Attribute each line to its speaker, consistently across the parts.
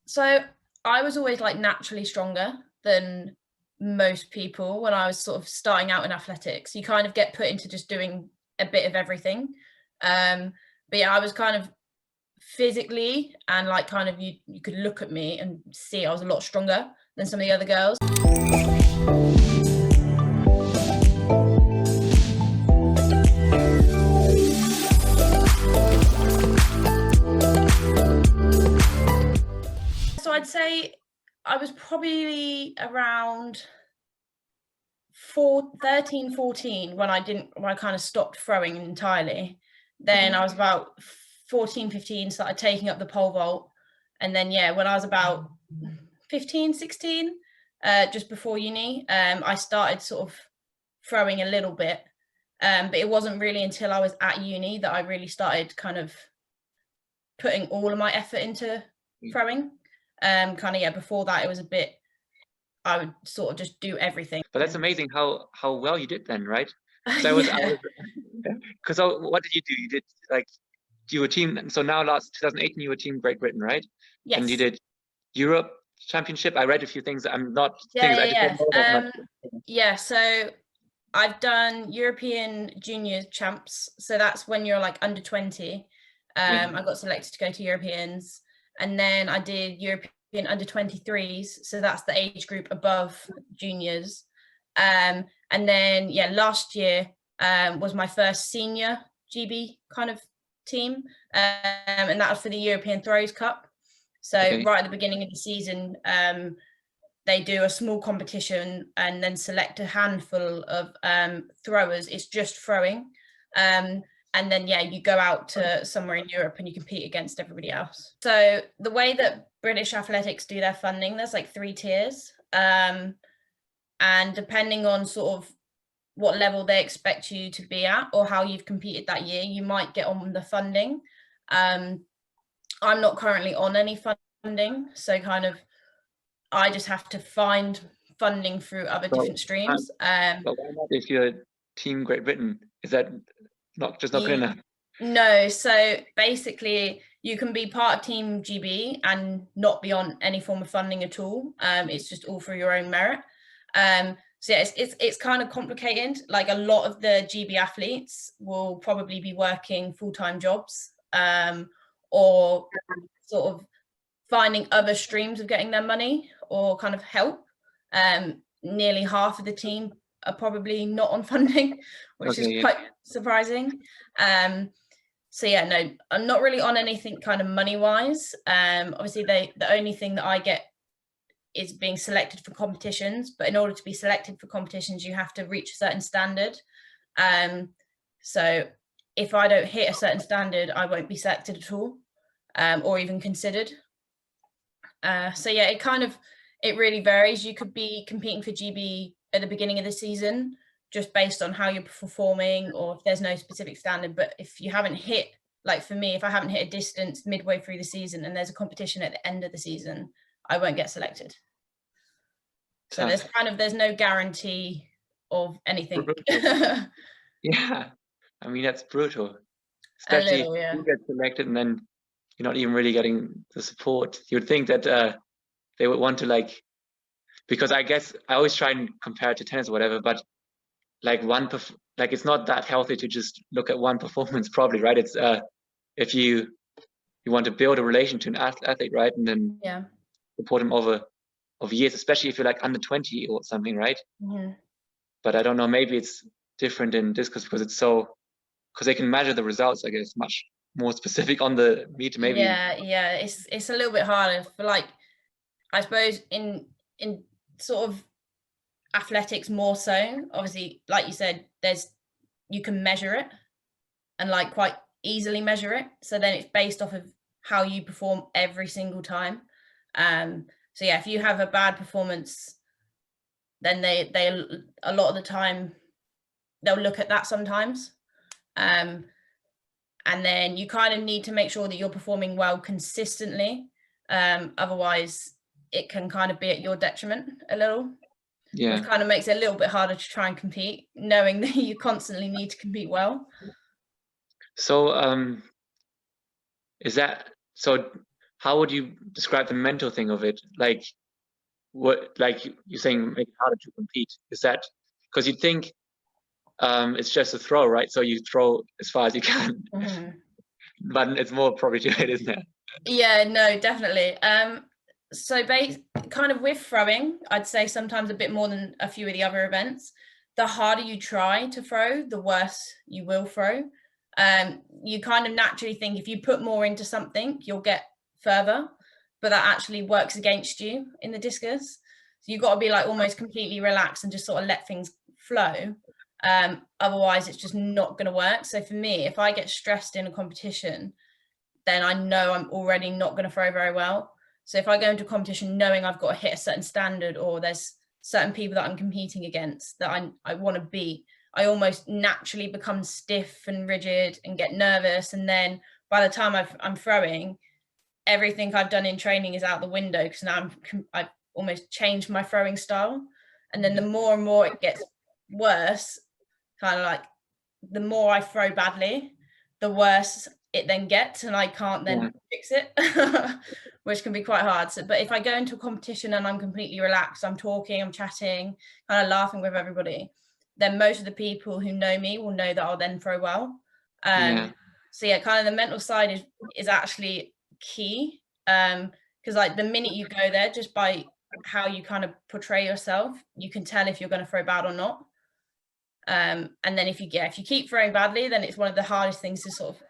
Speaker 1: So I was always like naturally stronger than most people when I was sort of starting out in athletics. You kind of get put into just doing a bit of everything. But yeah, I was kind of physically and like kind of you could look at me and see I was a lot stronger than some of the other girls. So I'd say I was probably around 13, 14 when I kind of stopped throwing entirely. Then I was about 14, 15, started taking up the pole vault. And then, yeah, when I was about 15, 16, just before uni, I started sort of throwing a little bit. But it wasn't really until I was at uni that I really started kind of putting all of my effort into throwing. Kind of, yeah, before that, it was a bit, I would sort of just do everything.
Speaker 2: But that's amazing how well you did then, right? So because what did you do? You did like you were team. So now last 2018 you were team Great Britain, right?
Speaker 1: Yes.
Speaker 2: And you did Europe Championship. I read a few things. I'm not things I just
Speaker 1: Yeah.
Speaker 2: don't know that much.
Speaker 1: Yeah. So I've done European Junior Champs. So that's when you're like under 20. I got selected to go to Europeans, and then I did European under 23s. So that's the age group above juniors. And then yeah, last year was my first senior GB kind of team, and that was for the European Throws Cup. So right at the beginning of the season, they do a small competition and then select a handful of throwers. It's just throwing. And then, yeah, you go out to somewhere in Europe and you compete against everybody else. So the way that British athletics do their funding, there's like 3 tiers. And depending on sort of what level they expect you to be at or how you've competed that year, you might get on the funding. I'm not currently on any funding. So kind of, I just have to find funding through other different streams.
Speaker 2: But why not if you're Team Great Britain? Is that not good enough?
Speaker 1: No, so basically you can be part of Team GB and not be on any form of funding at all. It's just all for your own merit. So yeah, it's kind of complicated. Like a lot of the GB athletes will probably be working full-time jobs, or sort of finding other streams of getting their money or kind of help. Nearly half of the team are probably not on funding, which is quite surprising. So yeah, no, I'm not really on anything kind of money wise. Obviously the only thing that I get is being selected for competitions, but in order to be selected for competitions, you have to reach a certain standard. So if I don't hit a certain standard, I won't be selected at all, or even considered. So yeah, it really varies. You could be competing for GB at the beginning of the season just based on how you're performing or if there's no specific standard. But if you haven't hit, like for me, if I haven't hit a distance midway through the season and there's a competition at the end of the season, I won't get selected. So there's no guarantee of anything.
Speaker 2: Yeah, I mean that's brutal. Especially if you get selected and then you're not even really getting the support. You would think that they would want to like, because I guess I always try and compare it to tennis or whatever, but like it's not that healthy to just look at one performance probably, right? It's if you want to build a relation to an athlete, right? And then support them over years, especially if you're like under 20 or something, right? But I don't know, maybe it's different in discus because they can measure the results, I guess, much more specific on the meter, maybe.
Speaker 1: Yeah, it's a little bit harder for like, I suppose in sort of athletics more so. Obviously, like you said, you can measure it and like quite easily measure it. So then it's based off of how you perform every single time. So yeah, if you have a bad performance, then they a lot of the time they'll look at that sometimes. And then you kind of need to make sure that you're performing well consistently. Otherwise it can kind of be at your detriment a little. Which kind of makes it a little bit harder to try and compete, knowing that you constantly need to compete well.
Speaker 2: So is that so? how would you describe the mental thing of it? Like, what, like you're saying, make it harder to compete. Is that because you think it's just a throw, right? So you throw as far as you can, but it's more probably to it, isn't it?
Speaker 1: Yeah, no, definitely. So kind of with throwing, I'd say sometimes a bit more than a few of the other events. The harder you try to throw, the worse you will throw. You kind of naturally think if you put more into something, you'll get further, but that actually works against you in the discus. So you've got to be like almost completely relaxed and just sort of let things flow. Otherwise, it's just not going to work. So for me, if I get stressed in a competition, then I know I'm already not going to throw very well. So if I go into a competition knowing I've got to hit a certain standard, or there's certain people that I'm competing against that I want to beat, I almost naturally become stiff and rigid and get nervous. And then by the time I'm throwing, everything I've done in training is out the window, because now I've almost changed my throwing style. And then the more and more it gets worse, kind of like the more I throw badly, the worse it then gets, and I can't then fix it, which can be quite hard. So, but if I go into a competition and I'm completely relaxed, I'm talking, I'm chatting, kind of laughing with everybody, then most of the people who know me will know that I'll then throw well. So yeah, kind of the mental side is actually key, because like the minute you go there, just by how you kind of portray yourself, you can tell if you're going to throw bad or not. And then if you keep throwing badly, then it's one of the hardest things to sort of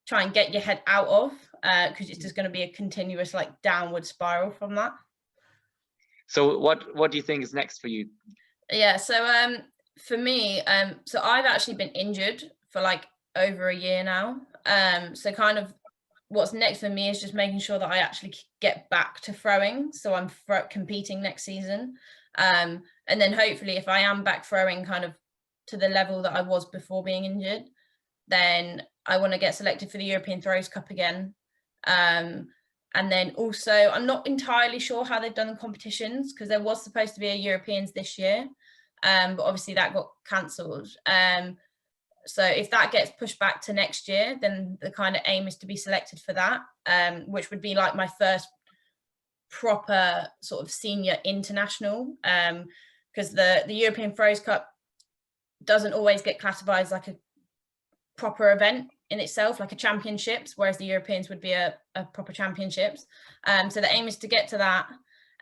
Speaker 1: try and get your head out of, because it's just going to be a continuous like downward spiral from that.
Speaker 2: So what do you think is next for you?
Speaker 1: Yeah, so for me, so I've actually been injured for like over a year now. So kind of what's next for me is just making sure that I actually get back to throwing, so I'm competing next season. And then hopefully if I am back throwing kind of to the level that I was before being injured, then I want to get selected for the European Throws Cup again. And then also, I'm not entirely sure how they've done the competitions, because there was supposed to be a Europeans this year, but obviously that got cancelled. So if that gets pushed back to next year, then the kind of aim is to be selected for that, which would be like my first proper sort of senior international, because the European Throws Cup doesn't always get classified as like a proper event in itself, like a championships, whereas the Europeans would be a proper championships. So the aim is to get to that,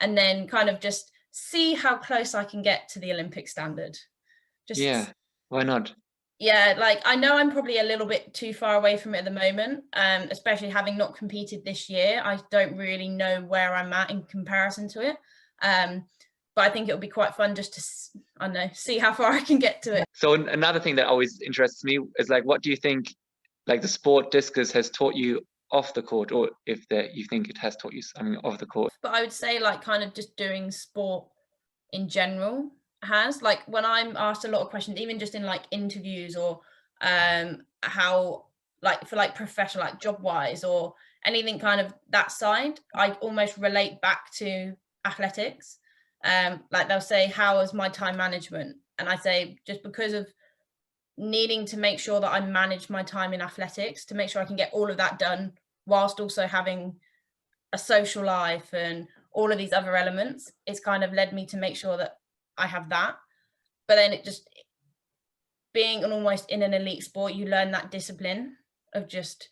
Speaker 1: and then kind of just see how close I can get to the Olympic standard.
Speaker 2: Yeah, why not?
Speaker 1: Yeah, like I know I'm probably a little bit too far away from it at the moment, especially having not competed this year. I don't really know where I'm at in comparison to it. But I think it would be quite fun just to, I don't know, see how far I can get to it.
Speaker 2: So another thing that always interests me is like, what do you think, like the sport discus has taught you off the court, or if you think it has taught you something off the court?
Speaker 1: But I would say like kind of just doing sport in general has, like when I'm asked a lot of questions, even just in like interviews, or how like for like professional, like job wise or anything kind of that side, I almost relate back to athletics. Like they'll say, how is my time management? And I say, just because of needing to make sure that I manage my time in athletics to make sure I can get all of that done whilst also having a social life and all of these other elements, it's kind of led me to make sure that I have that. But then it just being almost in an elite sport, you learn that discipline of just,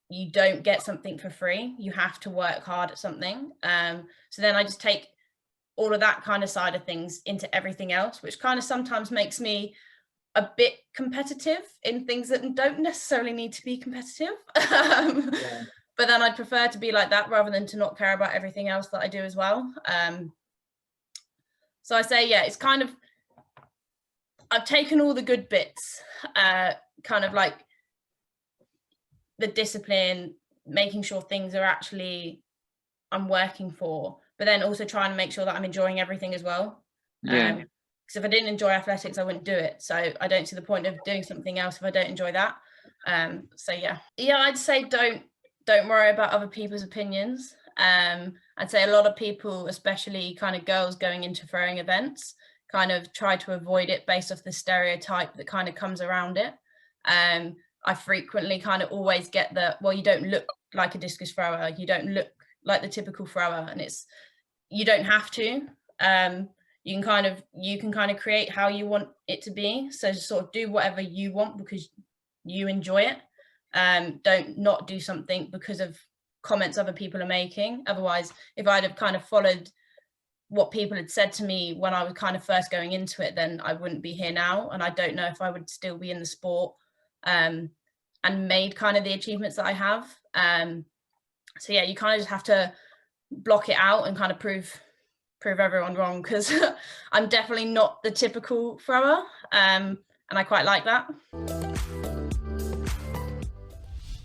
Speaker 1: you don't get something for free, you have to work hard at something. So then I just take all of that kind of side of things into everything else, which kind of sometimes makes me a bit competitive in things that don't necessarily need to be competitive. But then I'd prefer to be like that rather than to not care about everything else that I do as well. So I say, yeah, it's kind of, I've taken all the good bits, kind of like the discipline, making sure things are actually I'm working for, but then also trying to make sure that I'm enjoying everything as well. Because if I didn't enjoy athletics, I wouldn't do it. So I don't see the point of doing something else if I don't enjoy that. So yeah, I'd say don't worry about other people's opinions. I'd say a lot of people, especially kind of girls going into throwing events, kind of try to avoid it based off the stereotype that kind of comes around it. I frequently kind of always get the, well, you don't look like a discus thrower. You don't look like the typical thrower, and you don't have to. You can kind of create how you want it to be. So just sort of do whatever you want because you enjoy it. Don't not do something because of comments other people are making. Otherwise, if I'd have kind of followed what people had said to me when I was kind of first going into it, then I wouldn't be here now. And I don't know if I would still be in the sport and made kind of the achievements that I have. So yeah, you kind of just have to block it out and kind of prove everyone wrong, because I'm definitely not the typical thrower, and I quite like that.